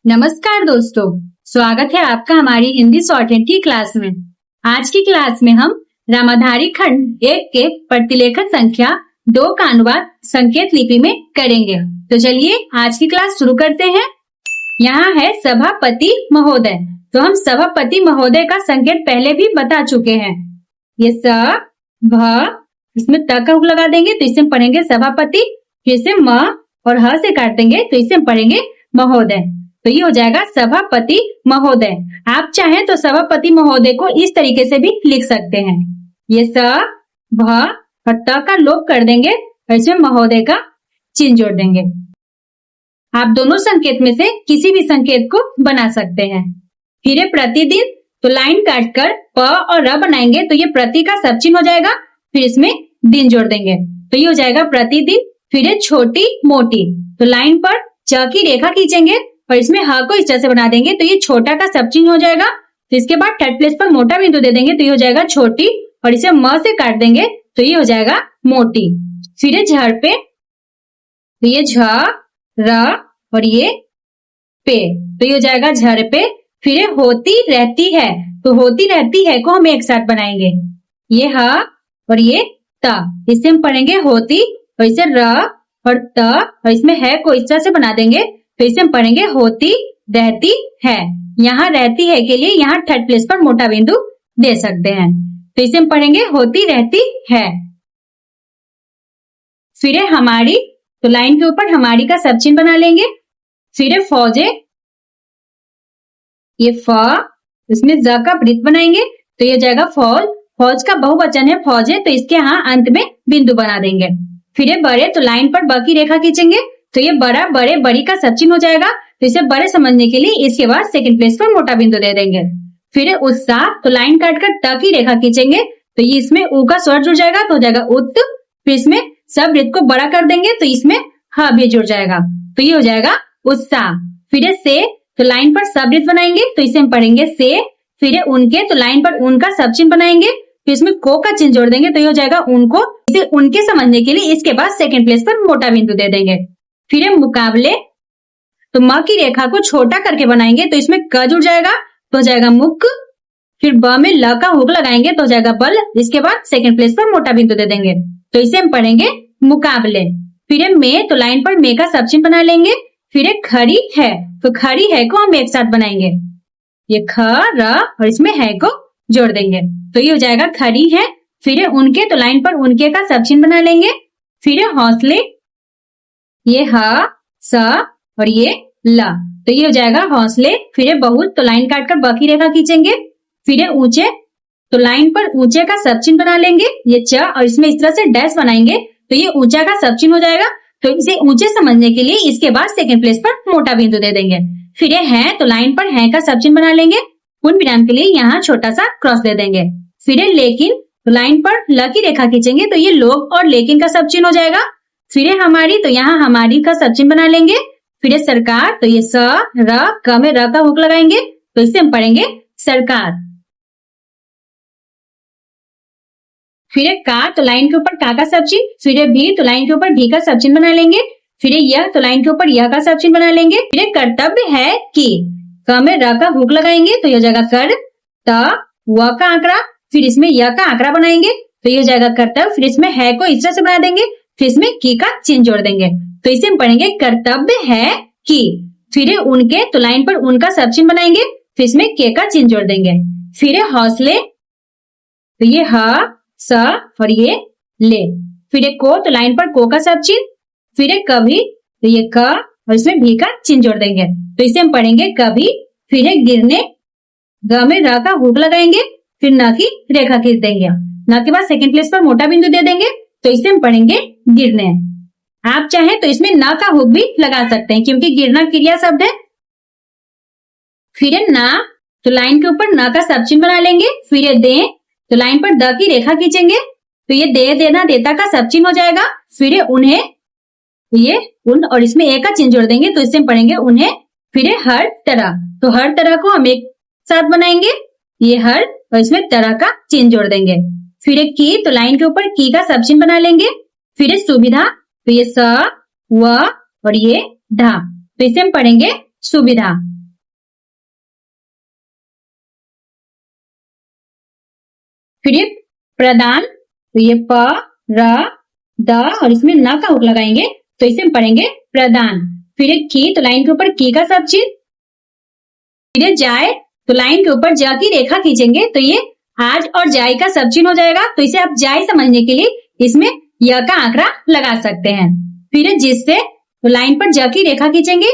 नमस्कार दोस्तों, स्वागत है आपका हमारी हिंदी शॉर्ट हैंड की क्लास में। आज की क्लास में हम रामाधारी खंड 1 के प्रतिलेखन संख्या 2 का अनुवाद संकेत लिपि में करेंगे। तो चलिए आज की क्लास शुरू करते हैं। यहाँ है सभापति महोदय। तो हम सभापति महोदय का संकेत पहले भी बता चुके हैं। ये स भ, इसमें त का हुक लगा देंगे तो इसे हम पढ़ेंगे सभापति। फिर इसे म और ह से काट देंगे तो इसे हम पढ़ेंगे महोदय। तो ये हो जाएगा सभापति महोदय। आप चाहें तो सभापति महोदय को इस तरीके से भी लिख सकते हैं। ये स भ और त का लोप कर देंगे और इसमें महोदय का चिन्ह जोड़ देंगे। आप दोनों संकेत में से किसी भी संकेत को बना सकते हैं। फिर प्रतिदिन, तो लाइन काटकर प और र बनाएंगे तो ये प्रति का सब चिन्ह हो जाएगा। फिर इसमें दिन जोड़ देंगे तो ये हो जाएगा प्रतिदिन। फिर छोटी मोटी, तो लाइन पर च की रेखा खींचेंगे और इसमें ह को इस तरह से बना देंगे तो ये छोटा का सब चिन्ह हो जाएगा। तो इसके बाद थर्ड प्लेस पर मोटा बिंदु दे देंगे तो ये हो जाएगा छोटी और इसे म से काट देंगे तो ये हो जाएगा मोटी। फिर झड़ पे, तो ये झ र और ये पे, तो ये हो जाएगा झड़ पे। फिर होती रहती है, तो होती रहती है को हम एक साथ बनाएंगे। ये ह और ये त, इसे हम पढ़ेंगे होती और इसे र और त और इसमें है को इस तरह से बना देंगे तो इसे हम पढ़ेंगे होती रहती है। यहाँ रहती है के लिए यहाँ थर्ड प्लेस पर मोटा बिंदु दे सकते हैं तो इसे हम पढ़ेंगे होती रहती है। फिर हमारी, तो लाइन के ऊपर हमारी का सब चिन्ह बना लेंगे। फिर फौजे, ये फ, इसमें ज का वृत्त बनाएंगे तो ये जाएगा फौज। फौज का बहुवचन है फौजे तो इसके यहाँ अंत में बिंदु बना देंगे। फिर बड़े, तो लाइन पर ब की रेखा खींचेंगे तो ये बड़ा बड़े बड़ी का सब चिन्ह हो जाएगा। तो इसे बड़े समझने के लिए इसके बाद सेकंड प्लेस पर मोटा बिंदु दे देंगे। फिर उत्साह, तो लाइन काटकर त की रेखा खींचेंगे तो ये इसमें उ का स्वर जुड़ जाएगा तो हो जाएगा उत। फिर इसमें सब वृत्त को बड़ा कर देंगे तो इसमें ह भी जुड़ जाएगा तो ये हो जाएगा उत्साह। फिर से, तो लाइन पर सब वृत्त बनाएंगे तो इसे हम पढ़ेंगे से। फिर उनके, तो लाइन पर उनका सब चिन्ह बनाएंगे फिर इसमें को का चिन्ह जोड़ देंगे तो ये हो जाएगा उनको। इसे उनके समझने के लिए इसके बाद सेकंड प्लेस पर मोटा बिंदु दे देंगे। फिर मुकाबले, तो म की रेखा को छोटा करके बनाएंगे तो इसमें क जुड़ जाएगा तो हो जाएगा मुक। फिर ब में ल का हुक लगाएंगे तो हो जाएगा बल। इसके बाद सेकंड प्लेस पर मोटा बिंदु दे देंगे तो इसे हम पढ़ेंगे मुकाबले। फिर में, तो लाइन पर में का सब चिन्ह बना लेंगे। फिर खड़ी है, तो खड़ी है को हम एक साथ बनाएंगे। ये ख र और इसमें है को जोड़ देंगे तो ये हो जाएगा खड़ी है। फिर उनके, तो लाइन पर उनके का सब चिन्ह बना लेंगे। फिर हौसले, ये ह स और ये ल, तो ये हो जाएगा हौसले। फिर बहुत, तो लाइन काटकर ब की रेखा खींचेंगे। फिर ऊंचे, तो लाइन पर ऊंचे का सब चिन्ह बना लेंगे। ये च और इसमें इस तरह से डैश बनाएंगे तो ये ऊंचा का सब चिन्ह हो जाएगा। तो इसे ऊंचे समझने के लिए इसके बाद सेकंड प्लेस पर मोटा बिंदु दे देंगे। फिर है, तो लाइन पर है का सब चिन्ह बना लेंगे। पूर्ण विराम के लिए यहाँ छोटा सा क्रॉस दे देंगे। फिर लेकिन, तो लाइन पर ल की रेखा खींचेंगे तो ये लोग और लेकिन का सब चिन्ह हो जाएगा। फिर हमारी, तो यहाँ हमारी का सब चिन्ह बना लेंगे। फिर सरकार, तो ये स र क में र का हुक लगाएंगे तो इसे हम पढ़ेंगे सरकार। फिर का, तो लाइन के ऊपर का सब चिन्ह। फिर भी, तो लाइन के ऊपर भी का सब चिन्ह बना लेंगे। फिर यह, तो लाइन के ऊपर यह का सब चिन्ह बना लेंगे। फिर कर्तव्य है कि, क में र का हुक लगाएंगे तो ये हो जाएगा कर। त व का आंकड़ा, फिर इसमें य का आंकड़ा बनाएंगे तो ये हो जाएगा कर्तव्य। फिर इसमें है को इस तरह से बना देंगे। फिर इसमें की का चिन्ह जोड़ देंगे तो इसे हम पढ़ेंगे कर्तव्य है कि। फिर उनके, तो लाइन पर उनका सब चिन्ह बनाएंगे फिर इसमें के का चिन्ह जोड़ देंगे। फिर हौसले, तो ये ह स और ये ले। फिर को, तो लाइन पर को का सब चिन्ह। फिर कभी, तो ये क और इसमें भी का चिन्ह जोड़ देंगे तो इसे हम पढ़ेंगे कभी। फिर गिरने, ग में र का हुक लगाएंगे फिर न की रेखा खींच देंगे। न के बाद सेकंड प्लेस पर मोटा बिंदु दे देंगे तो इसे हम पढ़ेंगे गिरने। आप चाहें तो इसमें न का हुक भी लगा सकते हैं क्योंकि गिरना क्रिया शब्द है। फिर ना, तो लाइन के ऊपर न का सब चिन्ह बना लेंगे। फिर दे, तो लाइन पर द की रेखा खींचेंगे तो ये दे, देना, देता का सब चिन्ह हो जाएगा। फिर उन्हें, ये उन और इसमें ए का चिन्ह जोड़ देंगे तो इससे हम पढ़ेंगे उन्हें। फिर हर तरह, तो हर तरह को हम एक साथ बनाएंगे। ये हर और इसमें तरह का चिन्ह जोड़ देंगे। फिर की, तो लाइन के ऊपर की का सब चिन्ह बना लेंगे। फिर सुविधा, तो ये स व और ये धा तो इसे हम पढ़ेंगे सुविधा। फिर ये प्रदान, तो ये प र द और इसमें न का हुक लगाएंगे तो इसे हम पढ़ेंगे प्रदान। फिर एक की, तो लाइन के ऊपर की का सब चिन्ह। फिर ये जाए, तो लाइन के ऊपर ज की रेखा खींचेंगे तो ये आज और जाय का सब चिन्ह हो जाएगा। तो इसे आप जाय समझने के लिए इसमें य का आंकड़ा लगा सकते हैं। फिर ये जिससे, तो लाइन पर ज की रेखा खींचेंगे,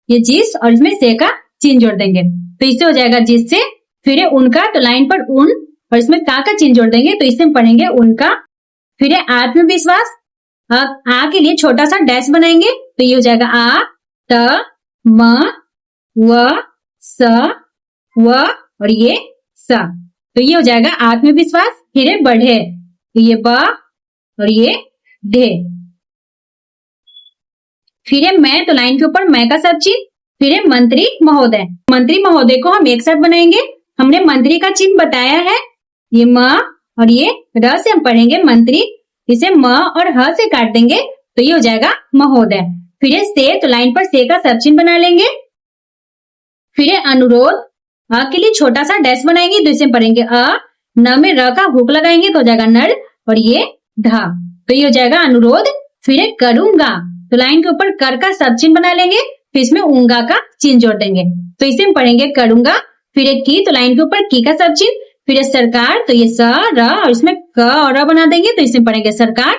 ये जिस और इसमें से का चिन्ह जोड़ देंगे तो इससे हो जाएगा जिससे। फिर उनका, तो लाइन पर उन और इसमें का चिन्ह जोड़ देंगे तो इससे हम पढ़ेंगे उनका। फिर आत्मविश्वास, आ के लिए छोटा सा डैश बनाएंगे तो ये हो जाएगा आ, त, म, व, स, व और ये स, तो ये हो जाएगा आत्मविश्वास। फिर बढ़े, तो ये ब और ये ढे। फिर मैं, तो लाइन के ऊपर मैं का सब चिन्ह। फिर मंत्री महोदय, मंत्री महोदय को हम एक साथ बनाएंगे। हमने मंत्री का चिन्ह बताया है, ये म और ये र से हम पढ़ेंगे मंत्री। इसे म और ह से काट देंगे तो ये हो जाएगा महोदय। फिर से, तो लाइन पर से का सब चिन्ह बना लेंगे। फिर अनुरोध, अ के लिए छोटा सा डैश बनाएंगे तो इसे पढ़ेंगे अ, न में र का हुक लगाएंगे तो हो जाएगा नर और ये धा, तो ये हो जाएगा अनुरोध। फिर करूंगा, तो लाइन के ऊपर कर का सब चिन्ह बना लेंगे, फिर इसमें ऊंगा का चिन्ह जोड़ देंगे तो इसे हम पढ़ेंगे करूंगा। फिर की, तो लाइन के ऊपर की का सब चिन्ह। फिर सरकार, तो ये स र और इसमें क और र बना देंगे तो इसे पढ़ेंगे सरकार।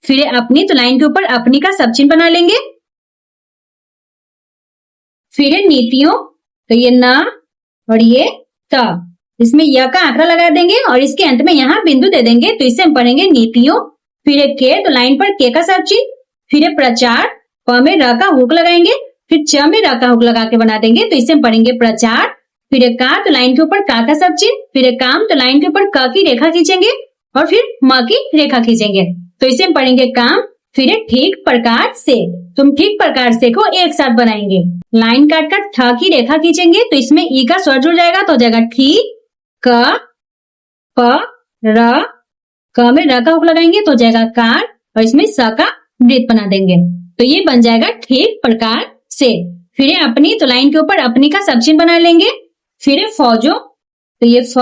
फिर अपनी, तो लाइन के ऊपर अपनी का सब चिन्ह बना लेंगे। फिर नीतियों, तो ये न और ये त, इसमें य का आंकड़ा लगा देंगे और इसके अंत में यहाँ बिंदु दे देंगे तो इसे हम पढ़ेंगे नीतियों। फिर के, तो लाइन पर के का सब चिन्ह। फिर प्रचार, प में र का हुक लगाएंगे, फिर च में र का हुक लगा के बना देंगे तो इसे हम पढ़ेंगे प्रचार। फिर का, तो लाइन के ऊपर का सब चिन्ह। फिर काम, तो लाइन के ऊपर क की रेखा खींचेंगे और फिर म की रेखा खींचेंगे तो इसे हम पढ़ेंगे काम। फिर ठीक प्रकार से, तुम ठीक प्रकार से को एक साथ बनाएंगे। लाइन काट कर ठ की रेखा खींचेंगे तो इसमें ई का स्वर जुड़ जाएगा तो हो जाएगा ठीक, क, प, र, क में र का हुक लगाएंगे तो हो जाएगा कार और इसमें स का वृत्त बना देंगे तो ये बन जाएगा ठीक प्रकार से। फिर अपनी, तो लाइन के ऊपर अपनी का सब चिन्ह बना लेंगे। फिर फौजो, तो ये फ,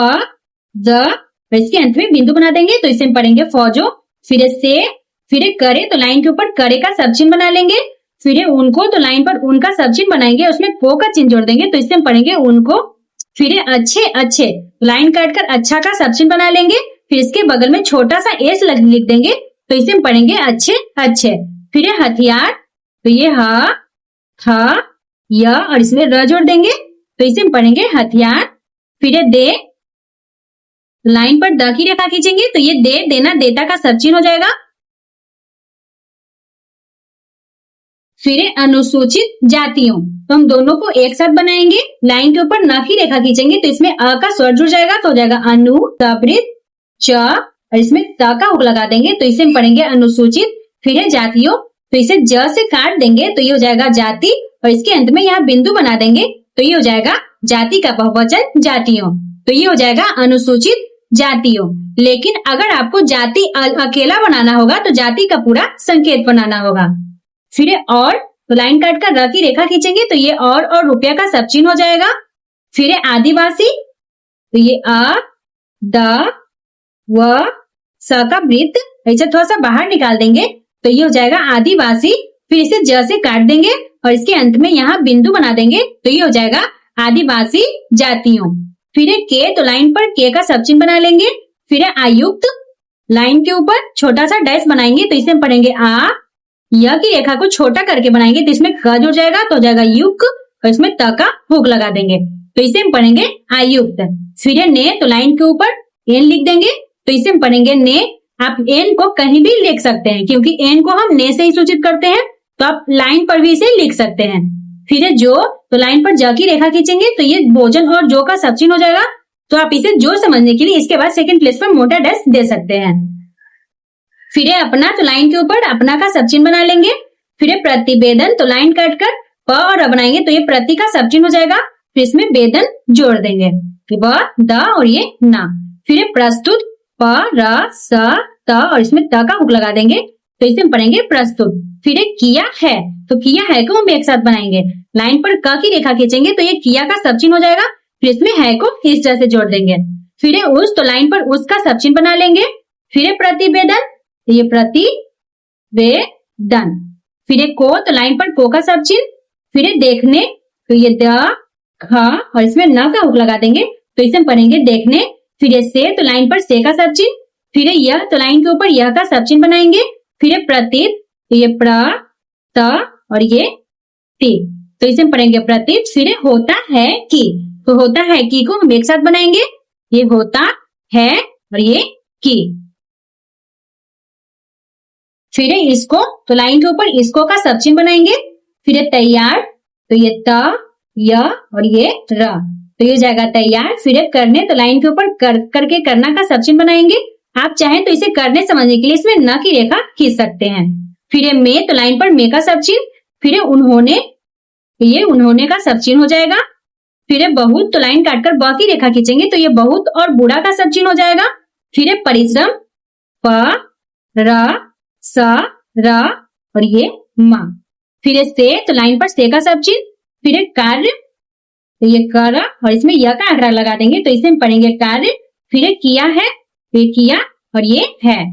द और इसके अंत में बिंदु बना देंगे तो इसे हम पढ़ेंगे फौजो। फिर से, फिर करे, तो लाइन के ऊपर करे का सब चिन्ह बना लेंगे। फिर उनको, तो लाइन पर उनका सब चिन्ह बनाएंगे, उसमें को का चिन्ह जोड़ देंगे तो इससे हम पढ़ेंगे उनको। फिर अच्छे, अच्छे, लाइन काट कर अच्छा का सब चिन्ह बना लेंगे, फिर इसके बगल में छोटा सा एस लिख देंगे तो इसे हम पढ़ेंगे अच्छे अच्छे। फिर हथियार, तो ये ह, थ, य और इसमें र जोड़ देंगे तो इसे हम पढ़ेंगे हथियार। फिर दे, लाइन पर द की रेखा खींचेंगे तो ये दे, देना, देता का सब चिन्ह हो जाएगा। फिर अनुसूचित जातियों, तो हम दोनों को एक साथ बनाएंगे। लाइन के ऊपर न की रेखा खींचेंगे तो इसमें अ का स्वर जुड़ जाएगा तो हो जाएगा अनु, तबृत, च और इसमें त का हुक लगा देंगे तो इसे हम पढ़ेंगे अनुसूचित। फिर है जातियों, तो इसे ज से काट देंगे तो ये हो जाएगा जाति और इसके अंत में यहाँ बिंदु बना देंगे तो ये हो जाएगा जाति का बहुवचन जातियों, तो ये हो जाएगा अनुसूचित जातियों। लेकिन अगर आपको जाति अकेला बनाना होगा तो जाति का पूरा संकेत बनाना होगा। फिर और, तो लाइन काट कर र की रेखा खींचेंगे तो ये और रुपया का सब चिन्ह हो जाएगा। फिर आदिवासी, तो ये अ, द, व, स का वृत्त, इसे थोड़ा सा बाहर निकाल देंगे तो ये हो जाएगा आदिवासी। फिर इसे ज से काट देंगे और इसके अंत में यहाँ बिंदु बना देंगे तो ये हो जाएगा आदिवासी जातियों। फिर के, तो लाइन पर के का सब चिन्ह बना लेंगे। फिर आयुक्त, लाइन के ऊपर छोटा सा डैश बनाएंगे तो इसे हम पढ़ेंगे आ, य की रेखा को छोटा करके बनाएंगे तो इसमें क जुड़ जाएगा तो हो जाएगा युक्त और इसमें त का हुक लगा देंगे तो इसे हम पढ़ेंगे आयुक्त। फिर ने, तो लाइन के ऊपर एन लिख देंगे तो इसे हम पढ़ेंगे ने। आप एन को कहीं भी लिख सकते हैं क्योंकि एन को हम ने से ही सूचित करते हैं, तो आप लाइन पर भी इसे लिख सकते हैं। फिर जो, तो लाइन पर ज की रेखा खींचेंगे तो ये भोजन और जो का सब चिन्ह हो जाएगा, तो आप इसे जो समझने के लिए इसके बाद सेकंड प्लेस पर मोटा डैश दे सकते हैं। फिर अपना, तो लाइन के ऊपर अपना का सब चिन्ह बना लेंगे। फिर प्रतिवेदन, तो लाइन काट कर प और अ बनाएंगे तो ये प्रति का सब चिन्ह हो जाएगा, फिर इसमें वेदन जोड़ देंगे ब, द और ये ना। फिर प्रस्तुत, प, र, स, त और इसमें त का हुक लगा देंगे तो इसे हम पढ़ेंगे प्रस्तुत। फिर किया है, तो किया है को हम एक साथ बनाएंगे। लाइन पर क की रेखा खींचेंगे तो ये किया का सब चिन्ह हो जाएगा, फिर इसमें है को इस तरह से जोड़ देंगे। फिर उस, तो लाइन पर उसका सब चिन्ह बना लेंगे। फिर प्रतिवेदन, ये प्रतिवेदन। फिर को, तो लाइन पर को का सब चिन्ह। फिर देखने, तो ये द, ख और इसमें न का हुक लगा देंगे, तो इसे हम पढ़ेंगे देखने। फिर से, तो लाइन पर से का सब चिन्ह। फिर यह, तो लाइन के ऊपर यह का सब चिन्ह बनाएंगे। फिर प्रतीत, ये प्र, त और ये ति, तो इसे हम पढ़ेंगे प्रतीत। फिर होता है कि, तो होता है कि को हम एक साथ बनाएंगे, ये होता है और ये कि। फिर इसको, तो लाइन के ऊपर इसको का सब चिन्ह बनाएंगे। फिर तैयार, तो ये त, य और ये र, तो ये जाएगा तैयार। फिर करने, तो लाइन के ऊपर करके करना का सब चिन्ह बनाएंगे। आप चाहें तो इसे करने समझने के लिए इसमें न की रेखा खींच सकते हैं। फिर में, तो लाइन पर में का सब चिन्ह। फिर उन्होंने, ये उन्होंने का सब चिन्ह हो जाएगा। फिर बहुत, तो लाइन काटकर ब की रेखा खींचेंगे, तो ये बहुत और बूढ़ा का सब चिन्ह हो जाएगा। फिर परिश्रम, प, र, स, र और ये म। फिर से, तो लाइन पर से का सब चिन्ह। फिर कार्य, तो ये कर और इसमें य का आंकड़ा लगा देंगे, तो इसे हम पढ़ेंगे कार्य। फिर किया है, ये किया और ये है।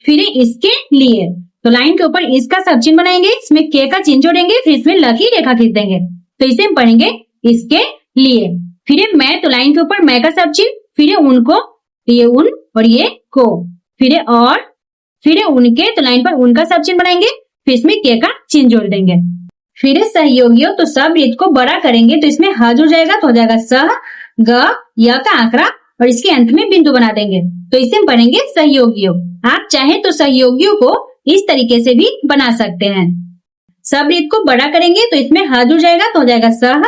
फिर इसके लिए, तो लाइन के ऊपर इसका सब चिन्ह बनाएंगे, इसमें के का चिन्ह जोड़ेंगे, फिर इसमें ल की रेखा खींच देंगे, तो इसे हम पढ़ेंगे इसके लिए। फिर मैं, तो लाइन के ऊपर मैं का सब चिन्ह। फिर उनको, ये उन और ये को। फिर और, फिर उनके, तो लाइन पर उनका सब चिन्ह बनाएंगे, फिर इसमें के का चिन्ह जोड़ देंगे। फिर सहयोगियों, तो सब वृत्त को बड़ा करेंगे, तो इसमें ह जुड़ जाएगा, तो हो जाएगा सह, ग, य का आंकड़ा और इसके अंत में बिंदु बना देंगे, तो इसे हम पढ़ेंगे सहयोगियों। आप चाहें तो सहयोगियों को इस तरीके से भी बना सकते हैं। सब वृत्त को बड़ा करेंगे, तो इसमें ह जुड़ जाएगा, तो हो जाएगा सह,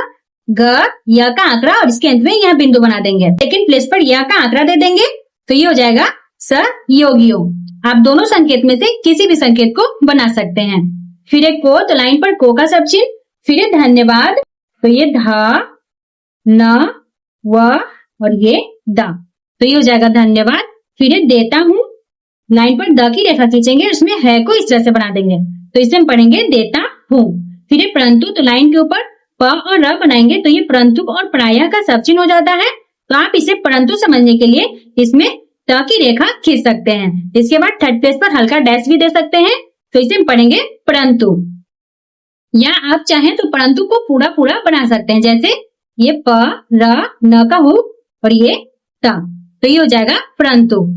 ग, य का आंकड़ा और इसके अंत में यह बिंदु बना देंगे। सेकंड प्लेस पर य का आंकड़ा दे देंगे, तो ये हो जाएगा सहयोगियों। आप दोनों संकेत में से किसी भी संकेत को बना सकते हैं। फिर को, तो लाइन पर को का सब चिन्ह। फिर धन्यवाद, तो ये ध, न, व और ये द, तो ये हो जाएगा धन्यवाद। फिर देता हूँ, लाइन पर द की रेखा खींचेंगे, उसमें है को इस तरह से बना देंगे, तो इसे हम पढ़ेंगे देता हूँ। फिर परंतु, तो लाइन के ऊपर प और र बनाएंगे, तो ये परंतु और प्रायः का सब चिन्ह हो जाता है। तो आप इसे परंतु समझने के लिए इसमें त की रेखा खींच सकते हैं। इसके बाद थर्ड प्लेस पर हल्का डैश भी दे सकते हैं, तो इसे हम पढ़ेंगे परंतु। या आप चाहें तो परंतु को पूरा पूरा बना सकते हैं, जैसे ये प, र, न का हुक और ये त, तो ये हो जाएगा परंतु।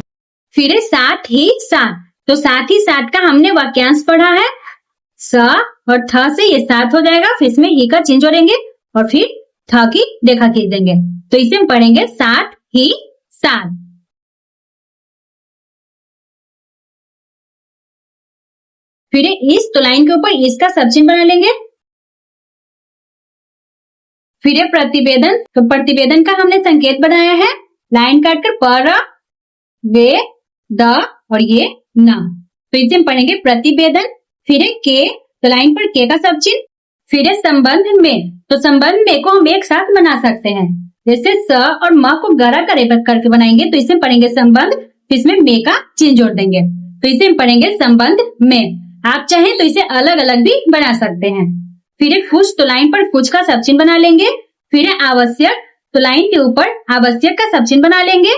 फिर साथ ही साथ, तो साथ ही साथ का हमने वाक्यांश पढ़ा है, स और थ से ये साथ हो जाएगा, फिर इसमें ही का चिन्ह जोड़ेंगे और फिर थ की रेखा खींच देंगे, तो इसे हम पढ़ेंगे साथ ही साथ। फिर इस, तो लाइन के ऊपर इसका सब चिन्ह बना लेंगे। फिर प्रतिवेदन, तो प्रतिवेदन का हमने संकेत बनाया है, लाइन काटकर पर, वे, द और ये न, तो इसे हम पढ़ेंगे प्रतिवेदन। फिर के, तो लाइन पर के का सब चिन्ह। फिर संबंध में, तो संबंध में को हम एक साथ बना सकते हैं, जैसे स और म को गरा करके बनाएंगे, तो इसे पढ़ेंगे संबंध, फिर इसमें में का चिन्ह जोड़ देंगे, तो इसे हम पढ़ेंगे संबंध में। आप चाहें तो इसे अलग अलग भी बना सकते हैं। फिर कुछ, तो लाइन पर कुछ का सब चिन्ह बना लेंगे। फिर आवश्यक, तो लाइन के ऊपर आवश्यक का सब चिन्ह बना लेंगे।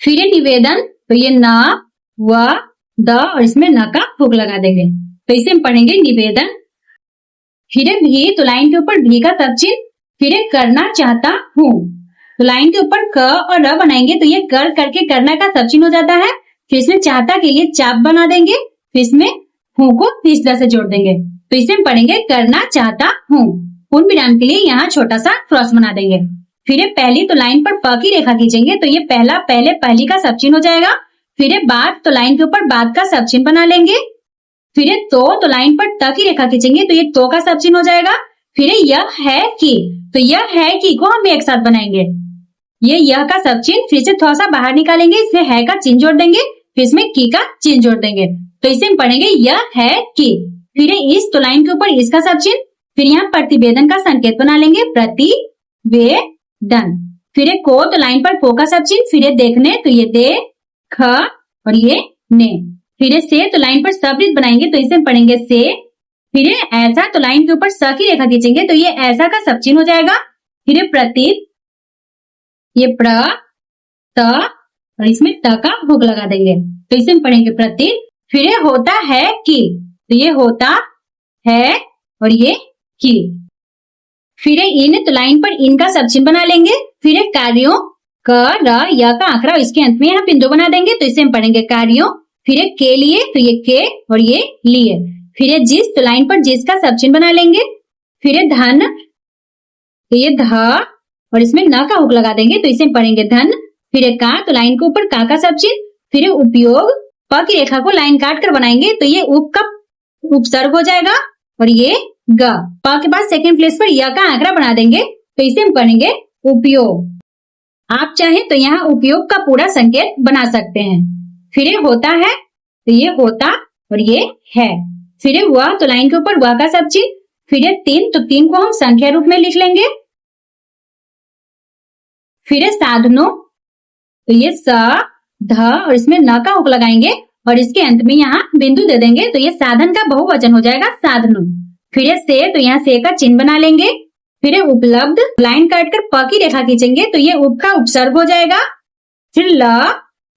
फिर निवेदन, तो ये न, व, द और इसमें न का हुक लगा देंगे, तो इसे हम पढ़ेंगे निवेदन। फिर भी, तो लाइन के ऊपर भी का सब चिन्ह। फिर करना चाहता हूँ, तो लाइन के ऊपर क और र बनाएंगे, तो ये कर करके करना का सब चिन्ह हो जाता है। फिर इसमें चाहता के लिए चाप बना देंगे, फिर इसमें हूँ को इस तरह से जोड़ देंगे, तो इसे हम पढ़ेंगे करना चाहता हूँ। पूर्ण विराम के लिए यहाँ छोटा सा क्रॉस बना देंगे। फिर पहली, तो लाइन पर प की रेखा खींचेंगे, तो ये पहला पहले पहली का सब चिन्ह हो जाएगा। फिर बाद, तो लाइन के ऊपर बाद का सब चिन्ह बना लेंगे। फिर तो लाइन पर त की रेखा खींचेंगे, तो ये तो का सब चिन्ह हो जाएगा। फिर यह है कि, तो यह है कि को हम एक साथ बनाएंगे, ये यह का सब चिन्ह, फिर से थोड़ा सा बाहर निकालेंगे, इसमें है का चिन्ह जोड़ देंगे, फिर इसमें की का चिन्ह जोड़ देंगे, तो इसे हम पढ़ेंगे यह है कि। फिर इस, तो लाइन के ऊपर इसका सब चिन्ह। फिर यहाँ प्रतिवेदन का संकेत बना लेंगे, प्रतिवेदन। फिर को, तो लाइन पर को का सब चिन्ह। फिर देखने, तो ये दे, ख और ये ने। फिर से, तो लाइन पर सबवृत्त बनाएंगे, तो इसे हम पढ़ेंगे से। फिर ऐसा, तो लाइन के ऊपर स की रेखा खींचेंगे, तो ये ऐसा का सब चिन्ह हो जाएगा। फिर प्रतीत, ये प्र त और इसमें त का हुक लगा देंगे तो इसे हम पढ़ेंगे प्रति। फिर ये होता है कि, तो ये होता है और ये कि। फिर इन, तो लाइन पर इन का सब चिन्ह बना लेंगे। फिर कार्यों क र य का आंकड़ा, इसके अंत में यहाँ बिंदु बना देंगे तो इसे हम पढ़ेंगे कार्यों। फिर के लिए, तो ये के और ये लिए। फिर जिस, तो लाइन पर जिस का सब चिन्ह बना लेंगे। फिर धन, तो ये ध और इसमें न का हुक लगा देंगे तो इसे हम पढ़ेंगे धन। फिर का, तो लाइन के ऊपर का सब चिन्ह। फिर उपयोग, प की रेखा को लाइन काट कर बनाएंगे तो ये उप का उपसर्ग हो जाएगा और ये ग। प के बाद सेकंड प्लेस पर य का आंकड़ा बना देंगे तो इसे हम पढ़ेंगे उपयोग। आप चाहें तो यहाँ उपयोग का पूरा संकेत बना सकते हैं। फिर ये होता है, तो ये होता और ये है। फिर वह, तो लाइन के ऊपर वह का सब चिन्ह। फिर तीन, तो तीन को हम संख्या रूप में लिख लेंगे। फिर साधनों, तो ये स ध और इसमें न का हुक लगाएंगे और इसके अंत में यहाँ बिंदु दे देंगे तो ये साधन का बहुवचन हो जाएगा साधनों। फिर से, तो यहाँ से का चिन्ह बना लेंगे। फिर उपलब्ध, लाइन काटकर प की रेखा खींचेंगे तो ये उप का उपसर्ग हो जाएगा। फिर ल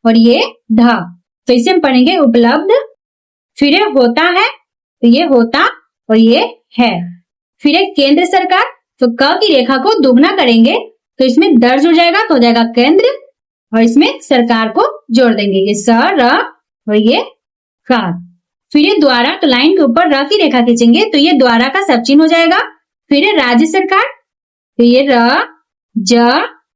और ये ध, तो इसे हम पढ़ेंगे उपलब्ध। फिर होता है, तो ये होता और ये है। फिर केंद्र सरकार, तो क की रेखा को दुगना करेंगे तो इसमें दर्ज हो जाएगा तो हो जाएगा केंद्र और इसमें सरकार को जोड़ देंगे, ये स र और ये कार। फिर ये द्वारा, तो लाइन के ऊपर र की रेखा खींचेंगे तो ये द्वारा का सब चिन्ह हो जाएगा। फिर राज्य सरकार, तो ये र ज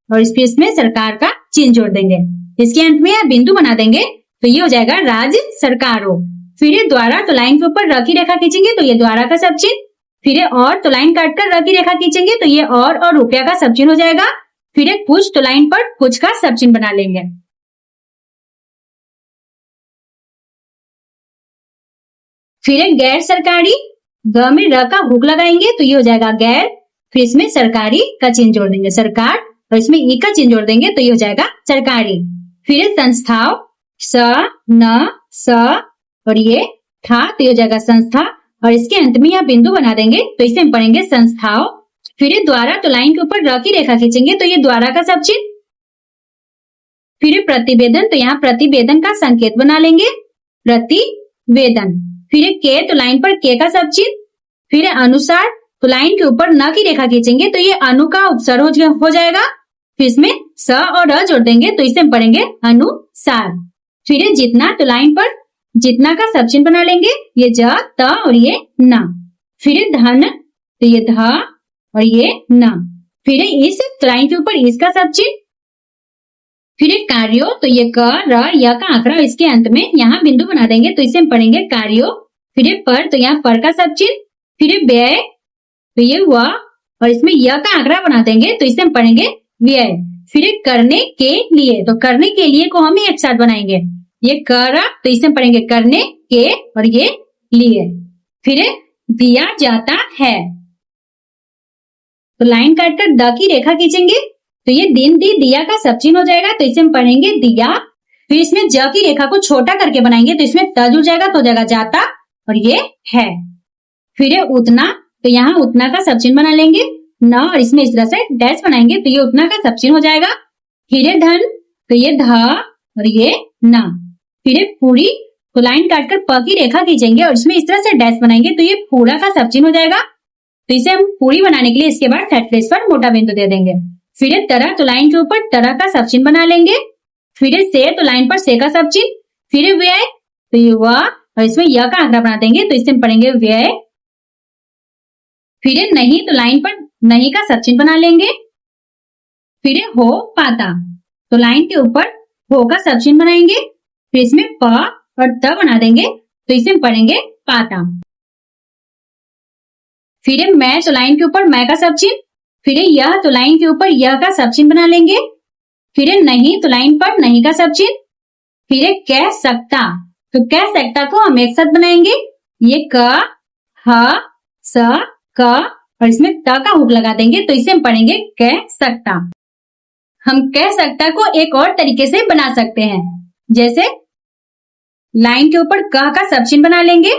और इसमें सरकार का चिन्ह जोड़ देंगे। इसके अंत में यह बिंदु बना देंगे तो ये हो जाएगा राज्य सरकारों। फिर ये द्वारा, तो लाइन के ऊपर र की रेखा खींचेंगे तो ये द्वारा का सब चिन्ह। फिर और, तो लाइन काटकर र की रेखा खींचेंगे तो ये और रुपया का सब चिन्ह हो जाएगा। फिर कुछ, तो लाइन पर कुछ का सब चिन्ह बना लेंगे। फिर गैर सरकारी, ग में र का हुक लगाएंगे तो ये हो जाएगा गैर। फिर इसमें सरकारी का चिन्ह जोड़ देंगे सरकार और इसमें ई का चिन्ह जोड़ देंगे तो ये हो जाएगा सरकारी। फिर संस्थाओं, स न स और ये था तो ये हो जाएगा संस्था और इसके अंत में यह बिंदु बना देंगे तो इसे हम पढ़ेंगे संस्थाओं। फिर द्वारा, तो लाइन के ऊपर र की रेखा खींचेंगे तो ये द्वारा का सब चिन्ह। फिर प्रतिवेदन, तो यहाँ प्रतिवेदन का संकेत बना लेंगे प्रतिवेदन। फिर के, तो लाइन पर के का सब चिन्ह। फिर अनुसार, तो लाइन के ऊपर न की रेखा खींचेंगे तो ये अनु का उपसर्ग हो जाएगा। फिर इसमें स और र जोड़ देंगे तो इसे हम पढ़ेंगे अनुसार। फिर जितना, तो लाइन पर जितना का सब चिन्ह बना लेंगे, ये ज त और ये न। फिर धन, तो ये ध और ये न। फिर इस, तो लाइन के ऊपर इसका सब चिन्ह। फिर कार्यो, तो ये क र य का आंकड़ा, इसके अंत में यहाँ बिंदु बना देंगे तो इसे हम पढ़ेंगे कार्यो। फिर पर, तो यहाँ पर का सब चिन्ह। फिर व्यय, तो ये हुआ और इसमें य का आंकड़ा बना देंगे तो इसे हम पढ़ेंगे व्यय। फिर करने के लिए, तो करने के लिए को हम एक साथ बनाएंगे, ये कर, तो इसे हम पढ़ेंगे करने के और ये लिए। फिर दिया जाता है, तो लाइन काटकर द की रेखा खींचेंगे तो ये दिन दी दिया का सब चिन्ह हो जाएगा तो इसे हम पढ़ेंगे दिया। फिर इसमें ज की रेखा को छोटा करके बनाएंगे तो इसमें त जुड़ जाएगा तो हो जाएगा जाता और ये है। फिर उतना, तो यहाँ उतना का सब चिन्ह बना लेंगे न और इसमें इस तरह से डैश बनाएंगे तो ये उतना का सब चिन्ह हो जाएगा। फिर धन, तो ये ध और ये न। फिर पूरी, तो लाइन काटकर प की रेखा खींचेंगे और इसमें इस तरह से डैश बनाएंगे तो ये पूरा का सब चिन्ह हो जाएगा। तो इसे हम पूरी बनाने के लिए इसके बाद थर्ड प्लेस पर मोटा बिंदु दे देंगे। फिर तरह, तो लाइन के ऊपर तरह का सब चिन्ह बना लेंगे। फिर से, तो लाइन पर से का सब चिन्ह। फिर व्यय, तो ये हुआ और इसमें य का आंकड़ा बना देंगे तो इसे हम पढ़ेंगे व्यय। फिर नहीं, तो लाइन पर नहीं का सब चिन्ह बना लेंगे। फिर हो पाता, तो लाइन के ऊपर हो का सब चिन्ह बनाएंगे। फिर इसमें प और त बना देंगे तो इसे हम पढ़ेंगे पाता। फिर मैं, तो लाइन के ऊपर मैं का सब चिन्ह। फिर यह, तो लाइन के ऊपर यह का सब चिन्ह बना लेंगे। फिर नहीं, तो लाइन पर नहीं का सब चिन्ह। फिर कह सकता, तो कह सकता को हम एक साथ बनाएंगे, ये क ह स क और इसमें त का हुक लगा देंगे तो इसे हम पढ़ेंगे कह सकता। हम कह सकता को एक और तरीके से बना सकते हैं, जैसे लाइन के ऊपर क का सब चिन्ह बना लेंगे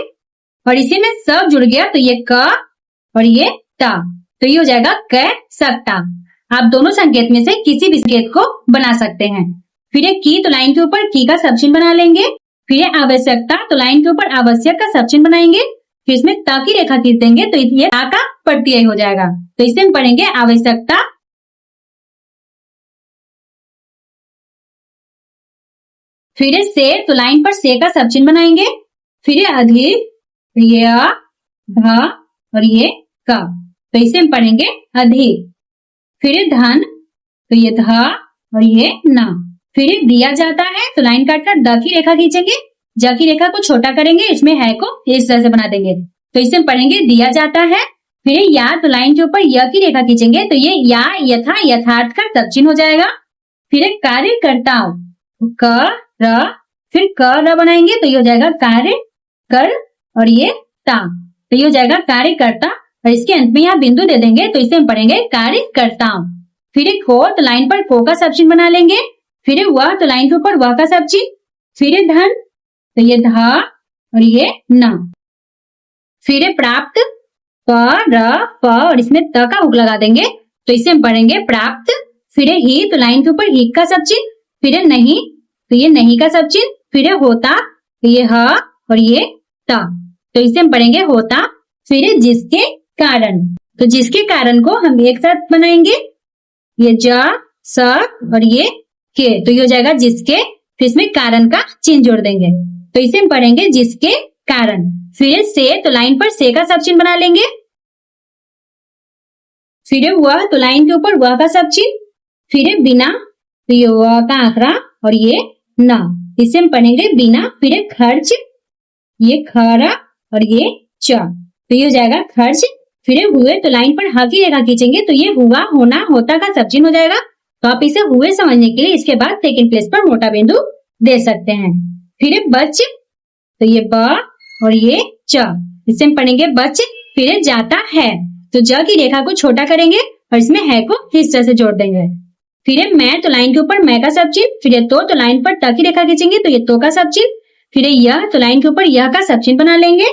और इसी में सब जुड़ गया तो ये क और ये ता, तो ये हो जाएगा कह सकता। आप दोनों संकेत में से किसी भी संकेत को बना सकते हैं। फिर एक की तो लाइन के ऊपर की का सब चिन्ह बना लेंगे। फिर ये आवश्यकता तो लाइन के ऊपर आवश्यक का सब चिन्ह बनाएंगे। फिर इसमें ता की रेखा खींच देंगे तो ये ता का प्रत्यय हो जाएगा। तो इसे हम पढ़ेंगे आवश्यकता। फिर से तो लाइन पर से का सब चिन्ह बनाएंगे। फिर अधिक, य, ध और ये का, तो इसे हम पढ़ेंगे अधिक। फिर धन, तो ये ध और ये न। फिर दिया जाता है तो लाइन काटकर द की रेखा खींचेंगे, ज की रेखा को छोटा करेंगे, इसमें है को इस तरह से बना देंगे, तो इसे हम पढ़ेंगे दिया जाता है। फिर या तो लाइन के ऊपर य की रेखा खींचेंगे तो ये या यथा यथार्थ का सब चिन्ह हो जाएगा। फिर कार्यकर्ताओं, क र, फिर क र बनाएंगे तो ये हो जाएगा कार्य कर और ये ता, तो ये हो जाएगा कार्यकर्ता और इसके अंत में यहाँ बिंदु दे देंगे तो इसे हम पढ़ेंगे कार्यकर्ताओं। फिर एक को तो लाइन पर को का सब चिन्ह बना लेंगे। फिर वह तो लाइन के ऊपर वह का सब चिन्ह। फिर धन, तो ये ध और ये न। फिर प्राप्त, प र प और इसमें त का हुक लगा देंगे तो इसे हम पढ़ेंगे प्राप्त। फिर ही तो लाइन के ऊपर ही का सब चिन्ह। फिर नहीं, तो ये नहीं का सब चिन्ह। फिर होता, तो ये ह और ये ता, तो इसे हम पढ़ेंगे होता। फिर जिसके कारण, तो जिसके कारण को हम एक साथ बनाएंगे, ये ज स और ये के, तो ये हो जाएगा जिसके। फिर इसमें कारण का चिन्ह जोड़ देंगे तो इसे हम पढ़ेंगे जिसके कारण। फिर से तो लाइन पर से का सब चिन्ह बना लेंगे। फिर वह तो लाइन के ऊपर वह का सब चिन्ह। फिर बिना, तो ये वह का आंकड़ा और ये न, इसे हम पढ़ेंगे बिना। फिर खर्च, ये खरा और ये च, तो ये हो जाएगा खर्च। फिर हुए तो लाइन पर ह की रेखा खींचेंगे तो ये हुआ, होना, होता का सब चिन्ह हो जाएगा। तो आप इसे हुए समझने के लिए इसके बाद सेकंड प्लेस पर मोटा बिंदु दे सकते हैं। फिर बच, तो ये ब और ये च, इसे हम पढ़ेंगे बच। फिर जाता है, तो ज की रेखा को छोटा करेंगे और इसमें है को इस तरह से जोड़ देंगे। फिर मैं तो लाइन के ऊपर मैं का सब चिन्ह। फिर तो लाइन पर त की रेखा खींचेंगे तो ये तो का सब चिन्ह। फिर यह तो लाइन के ऊपर यह का सब चिन्ह बना लेंगे।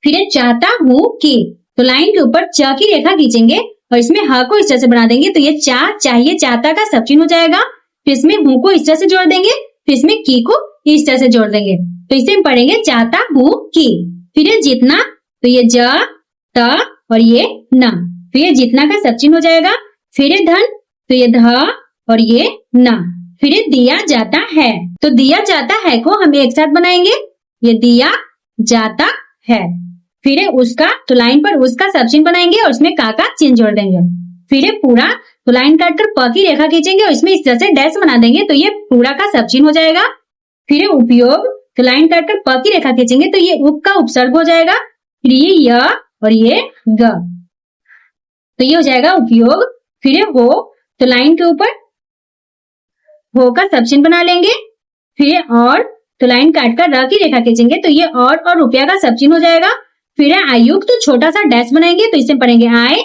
फिर चाहता हूँ कि, तो लाइन के ऊपर च की रेखा खींचेंगे और इसमें ह को इस तरह से बना देंगे तो ये चाहिए, चाहता का सब चिन्ह हो जाएगा। फिर इसमें हूँ को इस तरह से जोड़ देंगे, फिर इसमें की को इस तरह से जोड़ देंगे तो इसे हम पढ़ेंगे चाहता हूँ कि। फिर जितना, तो ये ज, त और ये न, फिर ये जितना का सब चिन्ह हो जाएगा। फिर धन, तो ये ध और ये न। फिर दिया जाता है, तो दिया जाता है को हम एक साथ बनाएंगे, ये दिया जाता है। फिर उसका, तो लाइन पर उसका सब चिन्ह बनाएंगे और इसमें का चिन्ह जोड़ देंगे। फिर पूरा, तो लाइन काटकर प की रेखा खींचेंगे और इसमें इस तरह से डैश बना देंगे तो ये पूरा का सब चिन्ह हो जाएगा। फिर उपयोग, तो लाइन काटकर प की रेखा खींचेंगे तो ये उप का उपसर्ग हो जाएगा। फिर ये य और ये ग, तो ये हो जाएगा उपयोग। फिर हो, तो लाइन के ऊपर हो का सब चिन्ह बना लेंगे। फिर और, तो लाइन काटकर र की रेखा खींचेंगे तो ये और रुपया का सब चिन्ह हो जाएगा। फिर आयुक्त, तो छोटा सा डैश बनाएंगे तो इसे पढ़ेंगे आय।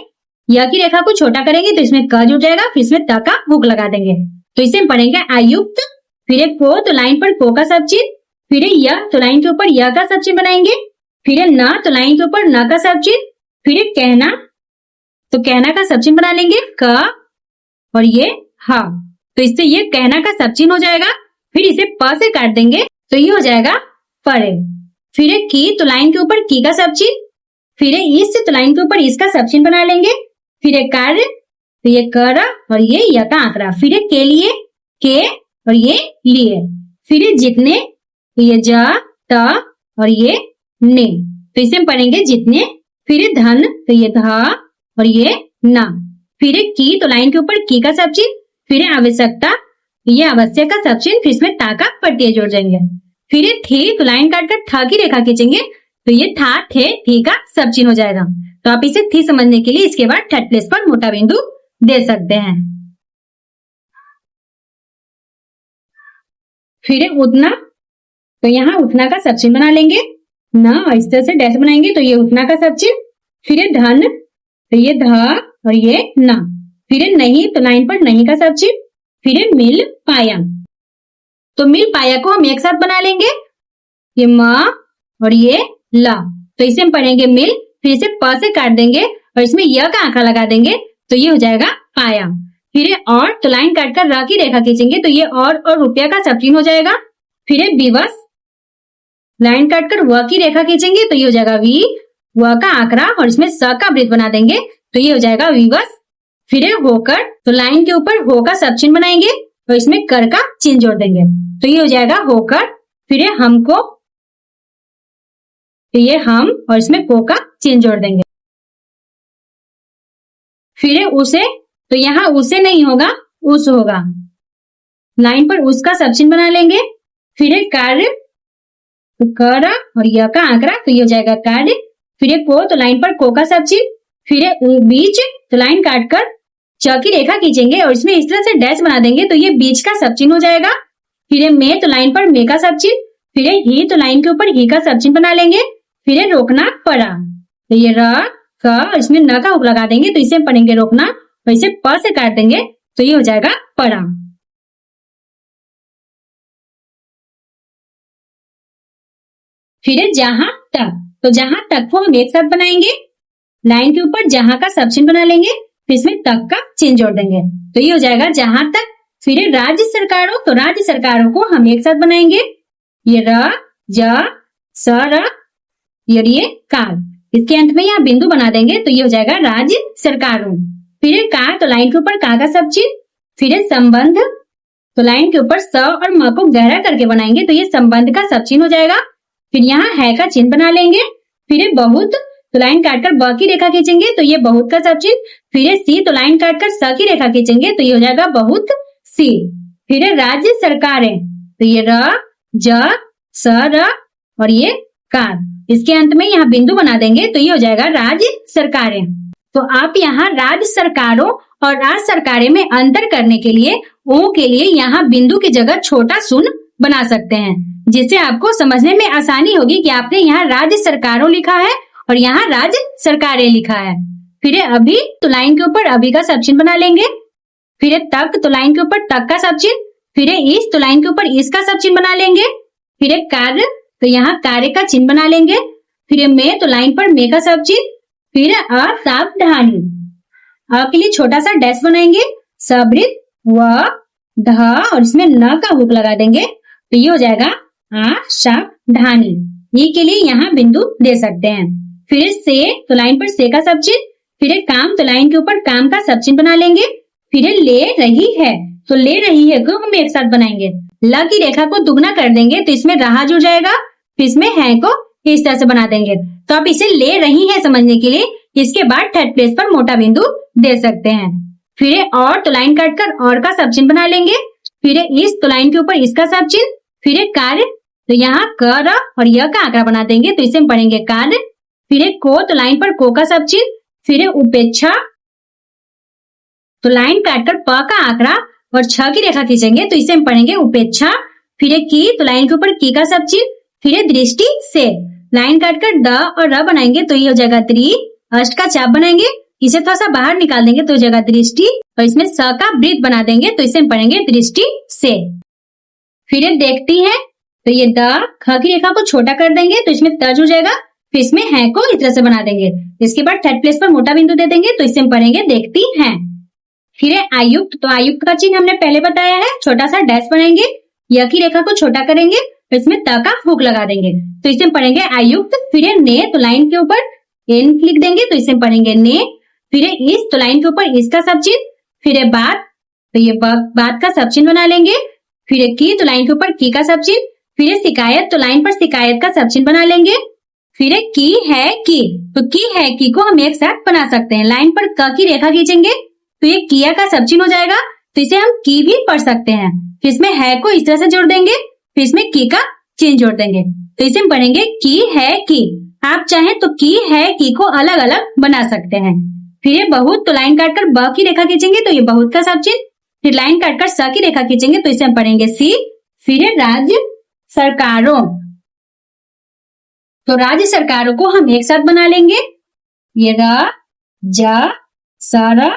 य की रेखा को छोटा करेंगे तो इसमें क जुड़ जाएगा, फिर इसमें त का हुक लगा देंगे तो इसे हम पढ़ेंगे आयुक्त। फिर को, तो लाइन पर को का सब चिन्ह। फिर य, तो लाइन के ऊपर य का सब चिन्ह बनाएंगे। फिर न, तो लाइन के ऊपर न का सब चिन्ह। फिर कहना, तो कहना का सब चिन्ह बना लेंगे क और ये ह, तो इससे ये कहना का सब चिन्ह हो जाएगा। फिर इसे प से काट देंगे तो ये हो जाएगा परे। फिर की, तो लाइन के ऊपर की का सब चिन्ह। फिर इस, तो लाइन के ऊपर इसका सब चिन्ह बना लेंगे। फिर कार्य, तो ये कर और ये य का आंकड़ा। फिर के लिए, के और ये लिए। फिर जितने, तो ये ज, त और ये ने, तो इसे हम पढ़ेंगे जितने। फिर धन, तो ये ध और ये न। फिर की, तो लाइन के ऊपर की का सब चिन्ह। फिर आवश्यकता, ये आवश्यक का सब चिन्ह, फिर इसमें ता का प्रत्यय जोड़ देंगे। फिर थी, तो लाइन काटकर थ की रेखा खींचेंगे तो ये था, थे, थी का सब चिन्ह हो जाएगा। तो आप इसे थी समझने के लिए इसके बाद थर्ड प्लेस पर मोटा बिंदु दे सकते हैं। फिर उतना, तो यहाँ उतना का सब चिन्ह बना लेंगे। न, इस तरह से डैश बनाएंगे तो ये उतना का सब चिन्ह। फिर धन, तो ये ध और ये न। फिर नहीं, तो लाइन पर नहीं का सब चिन्ह। फिर मिल पाया, तो मिल पाया को हम एक साथ बना लेंगे, ये म और ये ला, तो इसे हम पढ़ेंगे मिल। फिर इसे प से काट देंगे और इसमें य का आंकड़ा लगा देंगे तो ये हो जाएगा पाया। फिर ये और, तो लाइन काटकर र की रेखा खींचेंगे तो ये और रुपया का सब चिन्ह हो जाएगा। फिर ये विवश, लाइन काटकर व की रेखा खींचेंगे तो ये हो जाएगा वी, व का आंकड़ा और इसमें स का वृत्त बना देंगे तो ये हो जाएगा विवश। फिर ये होकर, तो लाइन के ऊपर हो का सब चिन्ह बनाएंगे और इसमें कर का चिन्ह जोड़ देंगे तो ये हो जाएगा होकर। फिर ये हमको, तो ये हम और इसमें को का चिन्ह जोड़ देंगे। फिर ये उसे, तो यहाँ उसे नहीं होगा, उस होगा, लाइन पर उसका सब चिन्ह बना लेंगे। फिर ये कार्य, तो कर और य का आंकड़ा तो ये हो जाएगा कार्य। फिर ये को, तो लाइन पर को का सब चिन्ह। फिर ये बीच, तो लाइन काटकर च की रेखा खींचेंगे और इसमें इस तरह से डैश बना देंगे तो ये बीच का सब चिन्ह हो जाएगा। फिर ये मे, तो लाइन पर मे का सब चिन्ह। फिर ये ही, तो लाइन के ऊपर ही का सब चिन्ह बना लेंगे। फिर ये रोकना पड़ा, तो ये र क और इसमें न का हुक लगा देंगे तो इसे पढ़ेंगे रोकना और इसे प से काट देंगे तो ये हो जाएगा पड़ा। फिर है जहां तक, तो जहां तक को हम एक साथ बनाएंगे, लाइन के ऊपर जहां का सब चिन्ह बना लेंगे फिर इसमें तक का चिन्ह जोड़ देंगे तो ये हो जाएगा जहां तक। फिर है राज्य सरकारों, तो राज्य सरकारों को हम एक साथ बनाएंगे, ये र, ज, स, र, ये कार, इसके अंत में यहाँ बिंदु बना देंगे तो ये हो जाएगा राज्य सरकारों। फिर है कार, तो लाइन के ऊपर का सब चिन्ह। फिर है संबंध, तो लाइन के ऊपर स और म को गहरा करके बनाएंगे तो ये संबंध का सब चिन्ह हो जाएगा। फिर यहाँ है का चिन्ह बना लेंगे। फिर है बहुत, तो लाइन काटकर ब की रेखा खींचेंगे तो ये बहुत का सब चिन्ह। फिर है सी, तो लाइन काटकर स की रेखा खींचेंगे तो ये हो जाएगा बहुत सी। फिर है राज्य सरकारें, तो ये र, ज, स, र और ये कार, इसके अंत में यहाँ बिंदु बना देंगे तो ये हो जाएगा राज्य सरकारें। तो आप यहाँ राज्य सरकारों और राज्य सरकारें में अंतर करने के लिए ओ के लिए यहाँ बिंदु की जगह छोटा शून्य बना सकते हैं, जिससे आपको समझने में आसानी होगी कि आपने यहाँ राज्य सरकारों लिखा है और यहाँ राज्य सरकारें लिखा है। फिर अभी, तो लाइन के ऊपर अभी का सब चिन्ह बना लेंगे। फिर तक, तो लाइन के ऊपर तक का सब चिन्ह। फिर इस, तो लाइन के ऊपर इसका सब चिन्ह बना लेंगे। फिर कार्य, तो यहाँ कार्य का चिन्ह बना लेंगे। फिर में, तो लाइन पर में का सब चिन्ह। फिर असावधानी, अ के लिए छोटा सा डैश बनाएंगे, सवृत, व, ध और इसमें न का हुक लगा देंगे तो ये हो जाएगा असावधानी। ये के लिए यहाँ बिंदु दे सकते हैं। फिर से, तो लाइन पर से का सब चिन्ह। फिर काम, तो लाइन के ऊपर काम का सब चिन्ह बना लेंगे। फिर ले रही है, तो ले रही है को हम एक साथ बनाएंगे, ल की रेखा को दुगना कर देंगे तो इसमें रहा जुड़ जाएगा। फिर इसमें है को इस तरह से बना देंगे तो आप इसे ले रही है समझने के लिए इसके बाद थर्ड प्लेस पर मोटा बिंदु दे सकते हैं। फिर और, तो लाइन काटकर और का सब चिन्ह बना लेंगे। फिर इस, तो लाइन के ऊपर इसका सब चिन्ह। फिर कार्य, तो यहाँ कर और य का आंकड़ा बना देंगे तो इसे हम पढ़ेंगे कार्य। फिर को, तो लाइन पर को का सब चिन्ह। फिर उपेक्षा, तो लाइन काटकर प का आंकड़ा और छ की रेखा खींचेंगे तो इसे हम पढ़ेंगे उपेक्षा। फिर की, तो लाइन के ऊपर की का सब चिन्ह। फिर दृष्टि से, लाइन काटकर द और र बनाएंगे तो ये हो जाएगा त्रि। अष्ट का चाप बनाएंगे, इसे थोड़ा सा बाहर निकाल देंगे तो हो जाएगा दृष्टि और इसमें स का वृत्त बना देंगे तो इसे हम पढ़ेंगे दृष्टि से। फिर देखती है, तो ये द, ख की रेखा को छोटा कर देंगे तो इसमें त जुड़ जाएगा। फिर इसमें है को इस तरह से बना देंगे, इसके बाद थर्ड प्लेस पर मोटा बिंदु दे देंगे तो इसे हम पढ़ेंगे देखती हैं। फिर आयुक्त, तो आयुक्त का चिन्ह हमने पहले बताया है, छोटा सा डैश बनाएंगे, य की रेखा को छोटा करेंगे तो इसमें त का हुक लगा देंगे तो इसे हम पढ़ेंगे आयुक्त। फिर ने, तो लाइन के ऊपर एन लिख देंगे तो इसे हम पढ़ेंगे ने। फिर इस, तो लाइन के ऊपर इसका सब चिन्ह। फिर बात, तो ये बात का सब चिन्ह बना लेंगे। फिर की, तो लाइन के ऊपर की का सब चिन्ह। फिर शिकायत, तो लाइन पर शिकायत का सब चिन्ह बना लेंगे। फिर की है की, तो की है की को हम एक साथ बना सकते हैं, लाइन पर क की रेखा खींचेंगे तो ये किया का सब चिन्ह हो जाएगा तो इसे हम की भी पढ़ सकते हैं। फिर इसमें है को इस तरह से जोड़ देंगे, फिर इसमें की का चिन्ह जोड़ देंगे तो इसे हम पढ़ेंगे की है की। आप चाहें तो की है की को अलग अलग बना सकते हैं। फिर ये बहुत, तो लाइन काटकर ब की रेखा खींचेंगे तो ये बहुत का सब चिन्ह। फिर लाइन काटकर स की रेखा खींचेंगे तो इसे हम पढ़ेंगे सी। फिर राज्य सरकारों, तो राज्य सरकारों को हम एक साथ बना लेंगे, ये र, ज, स, र,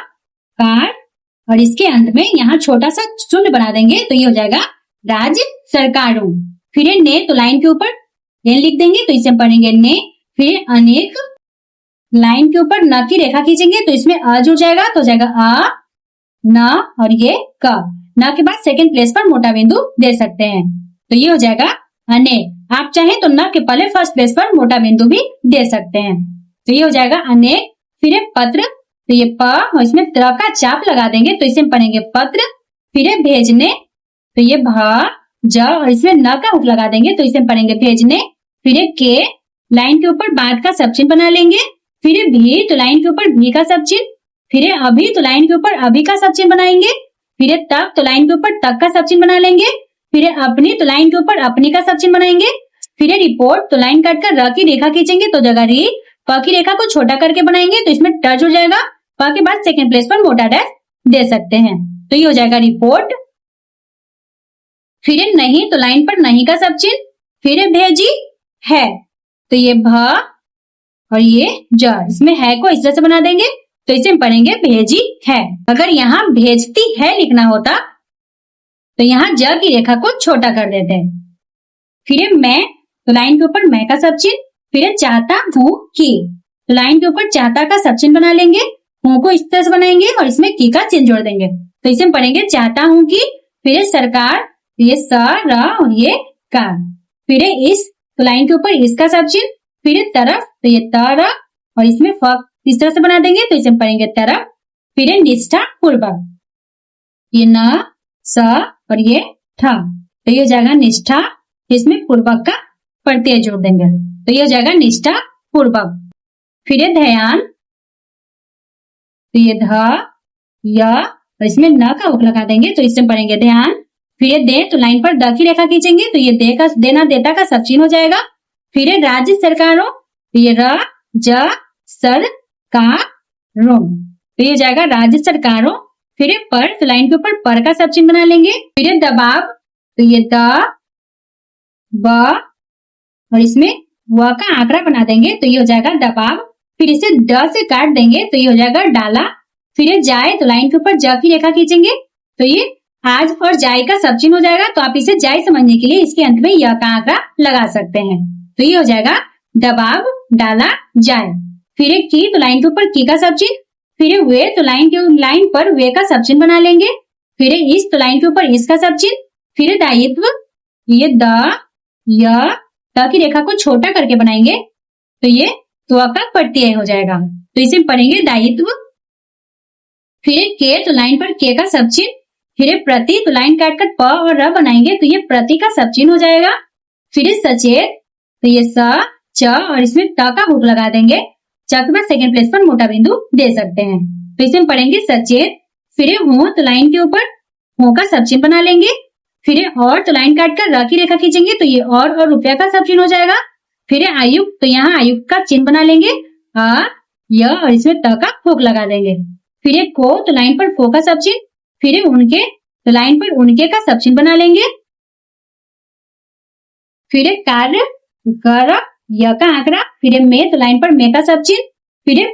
कार और इसके अंत में यहाँ छोटा सा शून्य बना देंगे तो ये हो जाएगा राज्य सरकारों। फिर ने, तो लाइन के ऊपर एन लिख देंगे तो इसे हम पढ़ेंगे ने। फिर अनेक, लाइन के ऊपर न की रेखा खींचेंगे तो इसमें अ जुड़ जाएगा, तो हो जाएगा अ, न और ये क। न के बाद सेकंड प्लेस पर मोटा बिंदु दे सकते हैं, तो ये हो जाएगा अनेक। आप चाहें तो न के पहले फर्स्ट प्लेस पर मोटा बिंदु भी दे सकते हैं, तो ये हो जाएगा अनेक। फिर है पत्र, तो ये प और इसमें त्र का चाप लगा देंगे तो इसे हम पढ़ेंगे पत्र। फिर है भेजने, तो ये भ ज और इसमें न का उठ लगा देंगे तो इसे हम पढ़ेंगे भेजने। फिर है के, लाइन के ऊपर बाद का सब चिन्ह बना लेंगे। फिर है भी, तो लाइन के ऊपर भी का सब चिन्ह। फिर है अभी, तो लाइन के ऊपर अभी का सब चिन्ह बनाएंगे। फिर है तक, तो लाइन के ऊपर तक का सब चिन्ह बना लेंगे। फिर है अपनी, तो लाइन के ऊपर अपनी का सब चिन्ह बनाएंगे। फिर है रिपोर्ट, तो लाइन काटकर र की रेखा खींचेंगे तो जगह री, प की रेखा को छोटा करके बनाएंगे तो इसमें ट जुड़ जाएगा। प के बाद सेकंड प्लेस पर मोटा डैश दे सकते हैं, तो ये हो जाएगा रिपोर्ट। फिर है नहीं, तो लाइन पर नहीं का सब चिन्ह। फिर है भेजी है, तो ये भ और ये ज, इसमें है को इस तरह से बना देंगे तो इसे हम पढ़ेंगे भेजी है। अगर यहाँ भेजती है लिखना होता तो यहाँ ज की रेखा को छोटा कर देते हैं। फिर है मैं, तो लाइन के ऊपर मैं का सब चिन्ह। फिर है चाहता हूँ कि, तो लाइन के ऊपर चाहता का सब चिन्ह बना लेंगे, हूँ को इस तरह से बनाएंगे और इसमें की का चिन्ह जोड़ देंगे तो इसे हम पढ़ेंगे चाहता हूँ कि। फिर है सरकार, ये स र और ये का। फिर है इस, तो लाइन के ऊपर इसका सब चिन्ह। फिर है तरफ, तो ये तर और इसमें फ इस तरह से बना देंगे तो इसे हम पढ़ेंगे तरफ। फिर है निष्ठा पूर्वक, ये न स और ये ठ, तो ये हो जाएगा निष्ठा। इसमें पूर्वक का प्रत्यय जोड़ देंगे तो ये हो जाएगा निष्ठा पूर्वक। फिर है ध्यान, तो ये ध य और इसमें न का उप लगा देंगे तो इससे पढ़ेंगे ध्यान। फिर है दे, तो लाइन पर द की रेखा खींचेंगे तो ये दे का देना देता का सब चिन्ह हो जाएगा। फिर है राज्य सरकारों, तो ये र ज सर का रों, तो ये जाएगा राज्य सरकारों। फिर है पर, तो लाइन के ऊपर पर का सब चिन्ह बना लेंगे। फिर है दबाव, तो ये द ब और इसमें व का आंकड़ा बना देंगे तो ये हो जाएगा दबाव। फिर इसे ड से काट देंगे तो ये हो जाएगा डाला। फिर है जाए, तो लाइन के ऊपर ज की रेखा खींचेंगे तो ये आज और जाए का सब चिन्ह हो जाएगा, तो आप इसे जाए समझने के लिए इसके अंत में य का आंकड़ा लगा सकते हैं, तो ये हो जाएगा दबाव डाला जाए। फिर है की, तो लाइन के ऊपर की का सब चिन्ह। फिर है वे, तो लाइन पर वे का सब चिन्ह बना लेंगे। फिर है इस, तो लाइन के ऊपर इसका सब चिन्ह। फिर है दायित्व, ये द य त की रेखा को छोटा करके बनाएंगे तो ये त्व का प्रत्यय हो जाएगा तो इसे पढ़ेंगे दायित्व। फिर है के, तो लाइन पर के का सब चिन्ह। फिर है प्रति, तो लाइन काटकर प और र बनाएंगे तो ये प्रति का सब चिन्ह हो जाएगा। फिर है सचेत, तो ये स च और इसमें त का हुक लगा देंगे, च के बाद सेकंड प्लेस पर मोटा बिंदु दे सकते हैं तो इसे हम पढ़ेंगे सचेत। फिर है हूँ, तो लाइन के ऊपर हूँ का सब चिन्ह बना लेंगे। फिर है और, तो लाइन काटकर र की रेखा खींचेंगे तो ये और रुपया का सब चिन्ह हो जाएगा। फिर है आयुक्त, तो यहाँ आयुक्त का चिन्ह बना लेंगे आ य और इसमें त का हुक लगा देंगे। फिर है को, तो लाइन पर को का सब चिन्ह। फिर है उनके, तो लाइन पर उनके का सब चिन्ह बना लेंगे। फिर है कार्य, कर य का आंकड़ा। फिर है में, तो लाइन पर में का सब चिन्ह। फिर है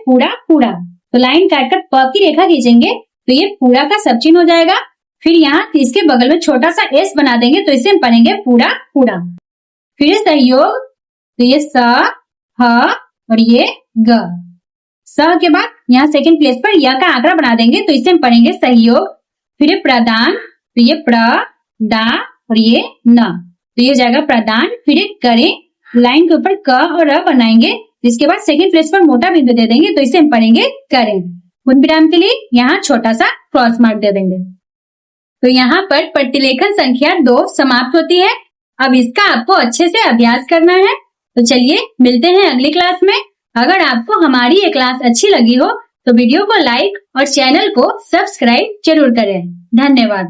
पूरा, तो लाइन काटकर प की रेखा खींचेंगे तो ये पूरा का सब चिन्ह हो जाएगा। फिर यहाँ इसके बगल में छोटा सा एस बना देंगे तो इसे हम पढ़ेंगे पूरा। फिर है सहयोग, तो ये स ह और ये ग। स के बाद यहाँ सेकंड प्लेस पर य का आंकड़ा बना देंगे तो इसे हम पढ़ेंगे सहयोग। फिर है प्रदान, तो ये प्र दा और ये न, तो ये हो जाएगा प्रदान। फिर है करें, लाइन के ऊपर क और र बनाएंगे जिसके बाद सेकंड प्लेस पर मोटा बिंदु दे देंगे तो इसे हम पढ़ेंगे करें। पूर्ण विराम के लिए यहाँ छोटा सा क्रॉस मार्क दे देंगे। तो यहाँ पर प्रतिलेखन संख्या 2 समाप्त होती है। अब इसका आपको अच्छे से अभ्यास करना है, तो चलिए मिलते हैं अगली क्लास में। अगर आपको हमारी ये क्लास अच्छी लगी हो तो वीडियो को लाइक और चैनल को सब्सक्राइब जरूर करें। धन्यवाद।